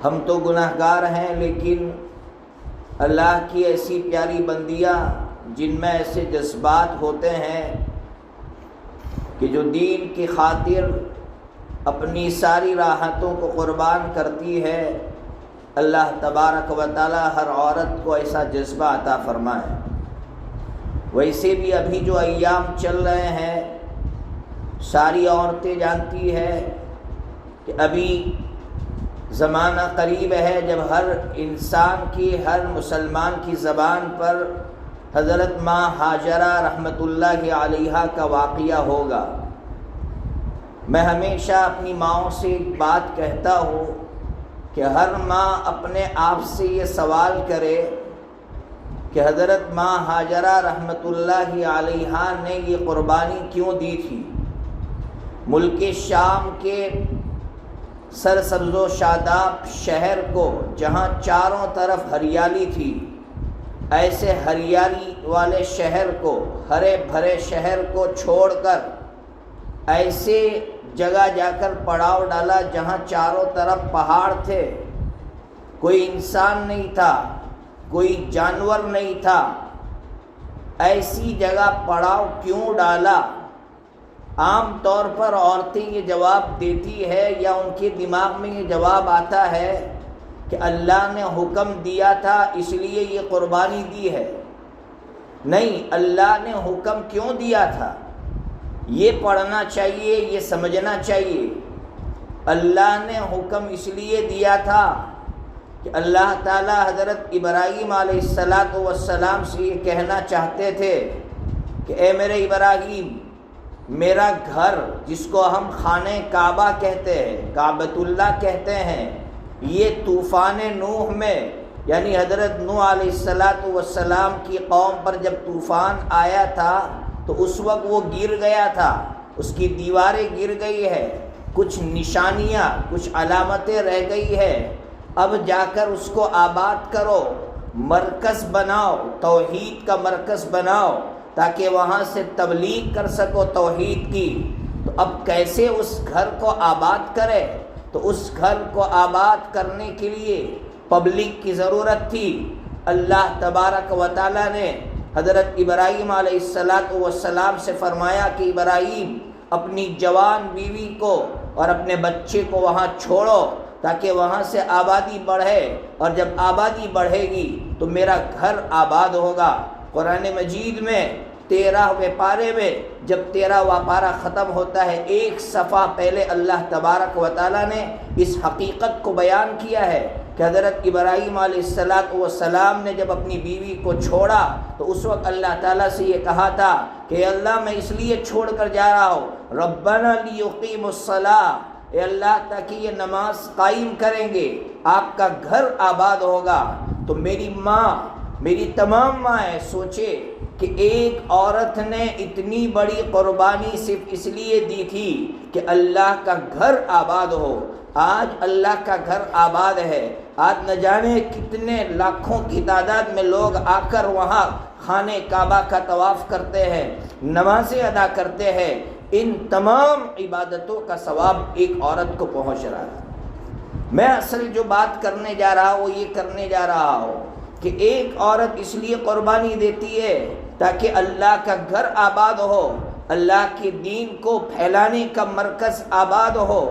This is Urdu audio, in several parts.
ہم تو گناہگار ہیں، لیکن اللہ کی ایسی پیاری بندیاں جن میں ایسے جذبات ہوتے ہیں کہ جو دین کی خاطر اپنی ساری راحتوں کو قربان کرتی ہے، اللہ تبارک و تعالی ہر عورت کو ایسا جذبہ عطا فرمائے۔ ویسے بھی ابھی جو ایام چل رہے ہیں، ساری عورتیں جانتی ہیں کہ ابھی زمانہ قریب ہے جب ہر انسان کی، ہر مسلمان کی زبان پر حضرت ماں ہاجرہ رحمۃ اللہ علیہا کا واقعہ ہوگا۔ میں ہمیشہ اپنی ماؤں سے ایک بات کہتا ہوں کہ ہر ماں اپنے آپ سے یہ سوال کرے کہ حضرت ماں ہاجرہ رحمۃ اللہ علیہا نے یہ قربانی کیوں دی تھی؟ ملک شام کے سرسبز و شاداب شہر کو، جہاں چاروں طرف ہریالی تھی، ایسے ہریالی والے شہر کو، ہرے بھرے شہر کو چھوڑ کر ایسے جگہ جا کر پڑاؤ ڈالا جہاں چاروں طرف پہاڑ تھے، کوئی انسان نہیں تھا، کوئی جانور نہیں تھا۔ ایسی جگہ پڑاؤ کیوں ڈالا؟ عام طور پر عورتیں یہ جواب دیتی ہے یا ان کے دماغ میں یہ جواب آتا ہے کہ اللہ نے حکم دیا تھا اس لیے یہ قربانی دی ہے۔ نہیں، اللہ نے حکم کیوں دیا تھا یہ پڑھنا چاہیے، یہ سمجھنا چاہیے۔ اللہ نے حکم اس لیے دیا تھا کہ اللہ تعالیٰ حضرت ابراہیم علیہ السلام سے یہ کہنا چاہتے تھے کہ اے میرے ابراہیم، میرا گھر جس کو ہم خانہ کعبہ کہتے ہیں، کعبۃ اللہ کہتے ہیں، یہ طوفان نوح میں، یعنی حضرت نوح علیہ السلام کی قوم پر جب طوفان آیا تھا تو اس وقت وہ گر گیا تھا، اس کی دیواریں گر گئی ہے، کچھ نشانیاں، کچھ علامتیں رہ گئی ہے۔ اب جا کر اس کو آباد کرو، مرکز بناؤ، توحید کا مرکز بناؤ تاکہ وہاں سے تبلیغ کر سکو توحید کی۔ تو اب کیسے اس گھر کو آباد کرے؟ تو اس گھر کو آباد کرنے کے لیے پبلک کی ضرورت تھی۔ اللہ تبارک و تعالیٰ نے حضرت ابراہیم علیہ السلام سے فرمایا کہ ابراہیم، اپنی جوان بیوی کو اور اپنے بچے کو وہاں چھوڑو تاکہ وہاں سے آبادی بڑھے، اور جب آبادی بڑھے گی تو میرا گھر آباد ہوگا۔ قرآن مجید میں 13ویں پارے میں جب 13واں پارہ ختم ہوتا ہے، ایک صفحہ پہلے اللہ تبارک و تعالیٰ نے اس حقیقت کو بیان کیا ہے کہ حضرت ابراہیم علیہ السلام نے جب اپنی بیوی کو چھوڑا تو اس وقت اللہ تعالیٰ سے یہ کہا تھا کہ اللہ میں اس لیے چھوڑ کر جا رہا ہوں، ربنا لیقیموا الصلاۃ، اے اللہ تاکہ یہ نماز قائم کریں گے، آپ کا گھر آباد ہوگا۔ تو میری ماں، میری تمام مائیں سوچے کہ ایک عورت نے اتنی بڑی قربانی صرف اس لیے دی تھی کہ اللہ کا گھر آباد ہو۔ آج اللہ کا گھر آباد ہے، آج نہ جانے کتنے لاکھوں کی تعداد میں لوگ آ کر وہاں خانہ کعبہ کا طواف کرتے ہیں، نمازیں ادا کرتے ہیں۔ ان تمام عبادتوں کا ثواب ایک عورت کو پہنچ رہا ہے۔ میں اصل جو بات کرنے جا رہا ہوں وہ یہ کرنے جا رہا ہوں کہ ایک عورت اس لیے قربانی دیتی ہے تاکہ اللہ کا گھر آباد ہو، اللہ کے دین کو پھیلانے کا مرکز آباد ہو۔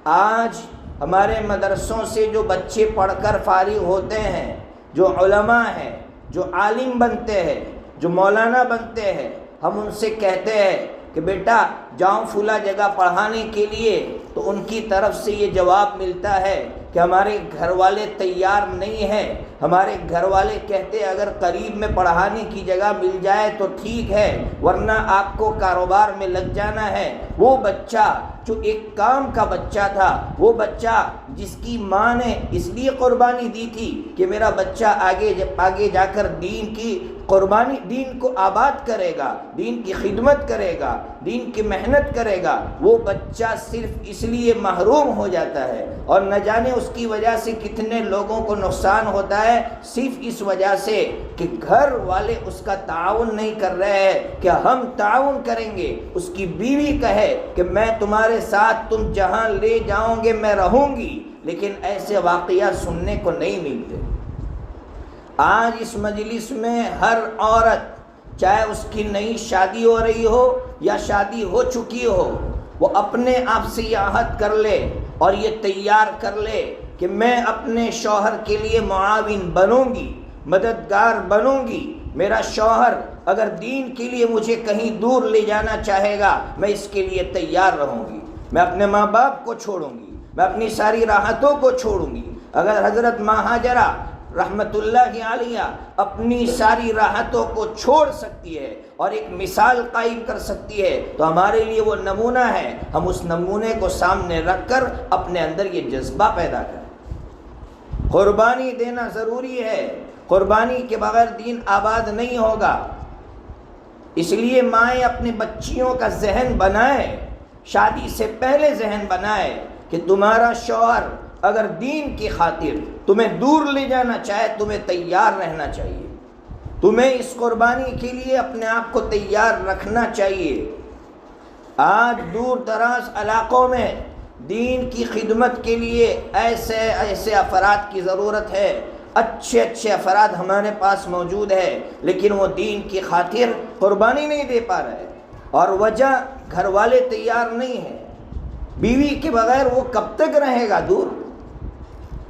آج ہمارے مدرسوں سے جو بچے پڑھ کر فارغ ہوتے ہیں، جو علماء ہیں، جو عالم بنتے ہیں، جو مولانا بنتے ہیں، ہم ان سے کہتے ہیں کہ بیٹا جاؤ فلاں جگہ پڑھانے کے لیے، تو ان کی طرف سے یہ جواب ملتا ہے کہ ہمارے گھر والے تیار نہیں ہیں۔ ہمارے گھر والے کہتے ہیں اگر قریب میں پڑھانے کی جگہ مل جائے تو ٹھیک ہے، ورنہ آپ کو کاروبار میں لگ جانا ہے۔ وہ بچہ جو ایک کام کا بچہ تھا، وہ بچہ جس کی ماں نے اس لیے قربانی دی تھی کہ میرا بچہ آگے جا کر دین کی قربانی، دین کو آباد کرے گا، دین کی خدمت کرے گا، دین کی محنت کرے گا، وہ بچہ صرف اس لیے محروم ہو جاتا ہے، اور نہ جانے اس کی وجہ سے کتنے لوگوں کو نقصان ہوتا ہے، صرف اس وجہ سے کہ گھر والے اس کا تعاون نہیں کر رہے ہیں کہ ہم تعاون کریں گے۔ اس کی بیوی کہے کہ میں تمہارے ساتھ، تم جہاں لے جاؤ گے میں رہوں گی، لیکن ایسے واقعات سننے کو نہیں ملتے۔ آج اس مجلس میں ہر عورت، چاہے اس کی نئی شادی ہو رہی ہو یا شادی ہو چکی ہو، وہ اپنے آپ سے یہ عہد کر لے اور یہ تیار کر لے کہ میں اپنے شوہر کے لیے معاون بنوں گی، مددگار بنوں گی۔ میرا شوہر اگر دین کے لیے مجھے کہیں دور لے جانا چاہے گا، میں اس کے لیے تیار رہوں گی۔ میں اپنے ماں باپ کو چھوڑوں گی، میں اپنی ساری راحتوں کو چھوڑوں گی۔ اگر حضرت ماں ہاجرہ رحمت اللہ علیہ اپنی ساری راحتوں کو چھوڑ سکتی ہے اور ایک مثال قائم کر سکتی ہے تو ہمارے لیے وہ نمونہ ہے۔ ہم اس نمونے کو سامنے رکھ کر اپنے اندر یہ جذبہ پیدا کریں۔ قربانی دینا ضروری ہے، قربانی کے بغیر دین آباد نہیں ہوگا۔ اس لیے مائیں اپنے بچیوں کا ذہن بنائیں، شادی سے پہلے ذہن بنائے کہ تمہارا شوہر اگر دین کی خاطر تمہیں دور لے جانا چاہے، تمہیں تیار رہنا چاہیے، تمہیں اس قربانی کے لیے اپنے آپ کو تیار رکھنا چاہیے۔ آج دور دراز علاقوں میں دین کی خدمت کے لیے ایسے افراد کی ضرورت ہے، اچھے افراد ہمارے پاس موجود ہے، لیکن وہ دین کی خاطر قربانی نہیں دے پا رہے، اور وجہ گھر والے تیار نہیں ہیں۔ بیوی کے بغیر وہ کب تک رہے گا دور؟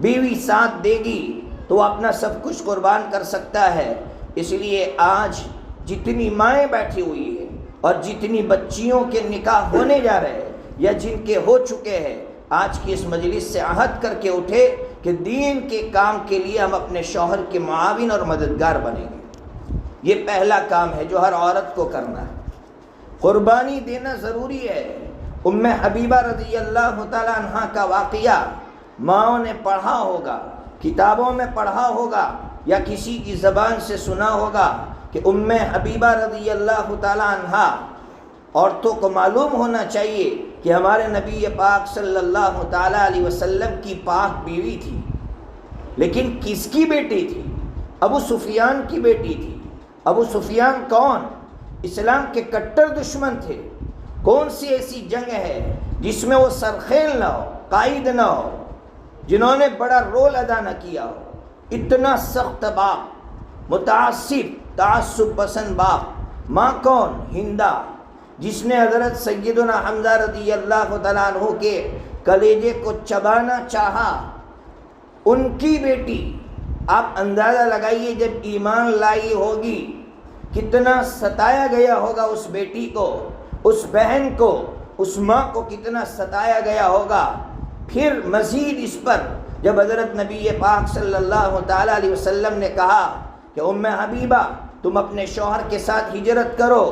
بیوی ساتھ دے گی تو وہ اپنا سب کچھ قربان کر سکتا ہے۔ اس لیے آج جتنی مائیں بیٹھی ہوئی ہیں اور جتنی بچیوں کے نکاح ہونے جا رہے ہیں یا جن کے ہو چکے ہیں، آج کی اس مجلس سے عہد کر کے اٹھے کہ دین کے کام کے لیے ہم اپنے شوہر کے معاون اور مددگار بنیں گے۔ یہ پہلا کام ہے جو ہر عورت کو کرنا ہے۔ قربانی دینا ضروری ہے۔ ام حبیبہ رضی اللہ تعالی عنہ کا واقعہ ماؤں نے پڑھا ہوگا، کتابوں میں پڑھا ہوگا یا کسی کی زبان سے سنا ہوگا کہ ام حبیبہ رضی اللہ تعالی عنہ، عورتوں کو معلوم ہونا چاہیے کہ ہمارے نبی پاک صلی اللہ تعالی علیہ وسلم کی پاک بیوی تھی، لیکن کس کی بیٹی تھی؟ ابو سفیان کی بیٹی تھی۔ ابو سفیان کون؟ اسلام کے کٹر دشمن تھے۔ کون سی ایسی جنگ ہے جس میں وہ سرخیل نہ ہو، قائد نہ ہو، جنہوں نے بڑا رول ادا نہ کیا ہو؟ اتنا سخت باپ، متعصب، تعصب پسند باپ۔ ماں کون؟ ہندہ، جس نے حضرت سیدنا حمزہ رضی اللہ تعالیٰ عنہ کے کلیجے کو چبانا چاہا، ان کی بیٹی۔ آپ اندازہ لگائیے جب ایمان لائی ہوگی کتنا ستایا گیا ہوگا اس بیٹی کو، اس بہن کو، اس ماں کو کتنا ستایا گیا ہوگا۔ پھر مزید اس پر جب حضرت نبی پاک صلی اللہ تعالیٰ علیہ وسلم نے کہا کہ ام حبیبہ تم اپنے شوہر کے ساتھ ہجرت کرو،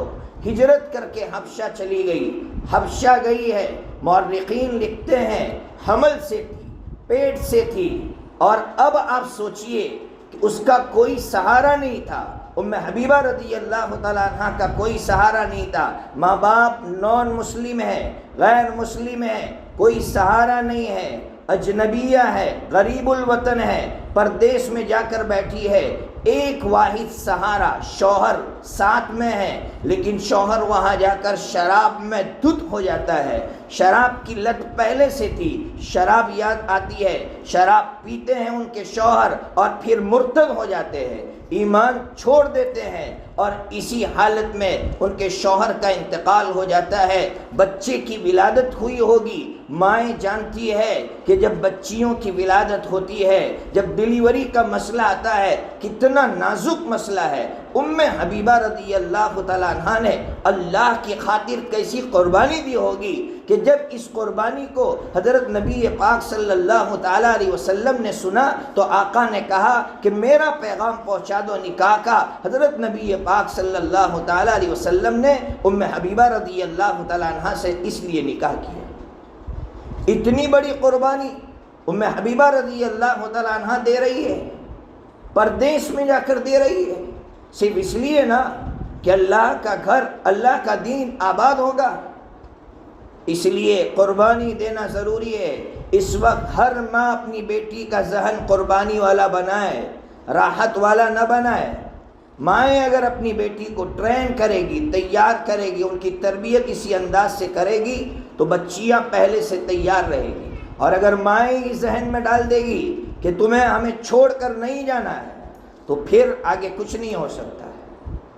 ہجرت کر کے حبشہ چلی گئی۔ حبشہ گئی ہے، مورخین لکھتے ہیں حمل سے تھی، پیٹ سے تھی، اور اب آپ سوچئے کہ اس کا کوئی سہارا نہیں تھا۔ ام حبیبہ رضی اللہ تعالیٰ عنہ کا کوئی سہارا نہیں تھا۔ ماں باپ نان مسلم ہے، غیر مسلم ہے، کوئی سہارا نہیں ہے، اجنبیہ ہے، غریب الوطن ہے، پردیس میں جا کر بیٹھی ہے۔ ایک واحد سہارا شوہر ساتھ میں ہے، لیکن شوہر وہاں جا کر شراب میں دھت ہو جاتا ہے۔ شراب کی لت پہلے سے تھی، شراب یاد آتی ہے، شراب پیتے ہیں ان کے شوہر اور پھر مرتد ہو جاتے ہیں، ایمان چھوڑ دیتے ہیں، اور اسی حالت میں ان کے شوہر کا انتقال ہو جاتا ہے۔ بچے کی ولادت ہوئی ہوگی، مائیں جانتی ہے کہ جب بچیوں کی ولادت ہوتی ہے، جب ڈیلیوری کا مسئلہ آتا ہے، کتنا نازک مسئلہ ہے۔ ام حبیبہ رضی اللہ تعالیٰ عنہ نے اللہ کی خاطر کیسی قربانی دی ہوگی کہ جب اس قربانی کو حضرت نبی پاک صلی اللہ تعالیٰ علیہ وسلم نے سنا تو آقا نے کہا کہ میرا پیغام پہنچا دو نکاح کا۔ حضرت نبی پاک صلی اللہ تعالیٰ علیہ وسلم نے ام حبیبہ رضی اللہ تعالیٰ عنہ سے اس لیے نکاح کیا۔ اتنی بڑی قربانی ام حبیبہ رضی اللہ تعالیٰ عنہ دے رہی ہے، پردیس میں جا کر دے رہی ہے، صرف اس لیے نا کہ اللہ کا گھر، اللہ کا دین آباد ہوگا۔ اس لیے قربانی دینا ضروری ہے۔ اس وقت ہر ماں اپنی بیٹی کا ذہن قربانی والا بنائے، راحت والا نہ بنائے۔ مائیں اگر اپنی بیٹی کو ٹرین کرے گی، تیار کرے گی، ان کی تربیت اسی انداز سے کرے گی تو بچیاں پہلے سے تیار رہے گی، اور اگر مائیں ہی ذہن میں ڈال دے گی کہ تمہیں ہمیں چھوڑ کر نہیں جانا ہے تو پھر آگے کچھ نہیں ہو سکتا ہے۔